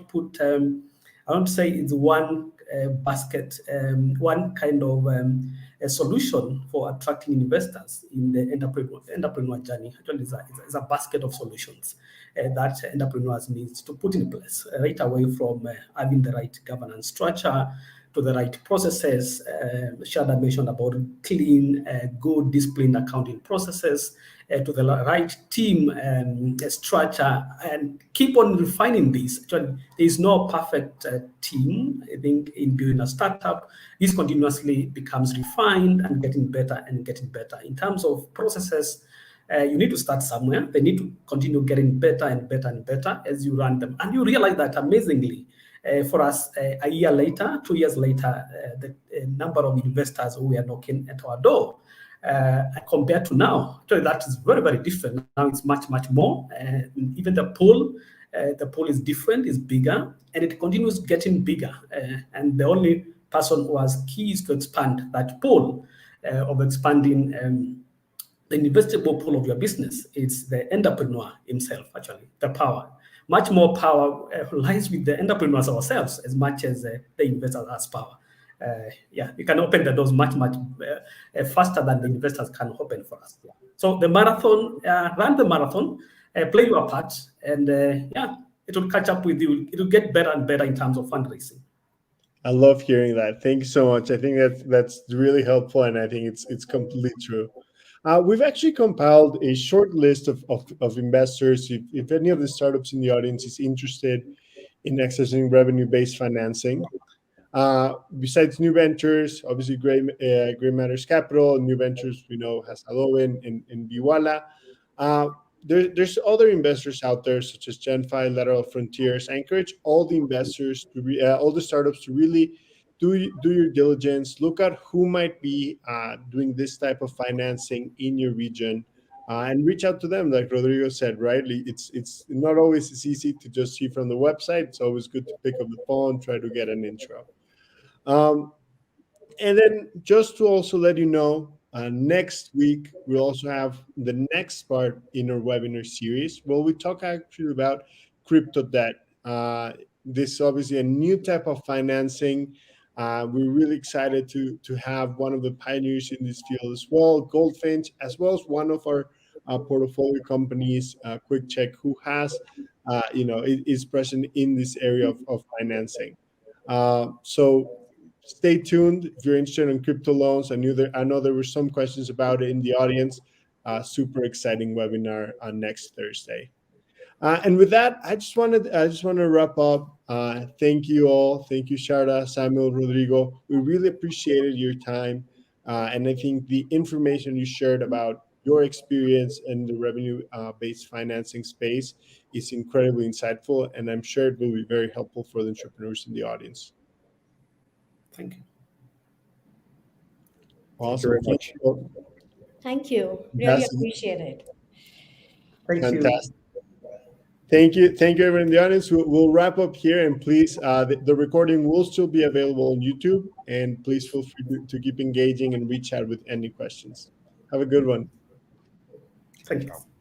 say it's one basket, one kind of a solution for attracting investors in the entrepreneur journey. Actually, it's a basket of solutions that entrepreneurs need to put in place, right away from having the right governance structure to the right processes. Sharda mentioned about clean, good, disciplined accounting processes, to the right team structure, and keep on refining this. Actually, there is no perfect team. I think in building a startup, this continuously becomes refined and getting better in terms of processes. You need to start somewhere. They need to continue getting better and better and better as you run them. And you realize that amazingly, for us, a year later, 2 years later, the number of investors who were knocking at our door compared to now, so that is very, very different. Now it's much, much more. Even the pool is different, is bigger, and it continues getting bigger. And the only person who has keys to expand that pool of expanding the investable pool of your business, it's the entrepreneur himself, actually, the power. Much more power lies with the entrepreneurs ourselves as much as the investors has power. We can open the doors much, much faster than the investors can open for us. Yeah. So the marathon, run the marathon, play your part, and it will catch up with you. It will get better and better in terms of fundraising. I love hearing that. Thank you so much. I think that's really helpful, and I think it's completely true. We've actually compiled a short list of investors. If any of the startups in the audience is interested in accessing revenue-based financing, besides New Ventures, obviously Gray Matters Capital, New Ventures we know has Aloe in Walla. There's other investors out there such as GenFi, Lateral Frontiers. I encourage all the investors all the startups to really do your diligence. Look at who might be doing this type of financing in your region, and reach out to them. Like Rodrigo said, right? It's not always as easy to just see from the website. It's always good to pick up the phone, try to get an intro. And then just to also let you know, next week we'll also have the next part in our webinar series. Well, we talk actually about crypto debt. This is obviously a new type of financing. We're really excited to have one of the pioneers in this field as well, Goldfinch, as well as one of our portfolio companies, Quick Check, who has, is present in this area of financing. So stay tuned if you're interested in crypto loans. I know there were some questions about it in the audience. Super exciting webinar on next Thursday. And with that, I just want to wrap up. Thank you all. Thank you, Sharda, Samuel, Rodrigo. We really appreciated your time. And I think the information you shared about your experience in the revenue-based financing space is incredibly insightful. And I'm sure it will be very helpful for the entrepreneurs in the audience. Thank you. Awesome. Thank you very much. Thank you. Really appreciate it. Thank Fantastic. you. Thank you, everyone in the audience. We'll wrap up here, and please, the recording will still be available on YouTube, and please feel free to keep engaging and reach out with any questions. Have a good one. Thank you.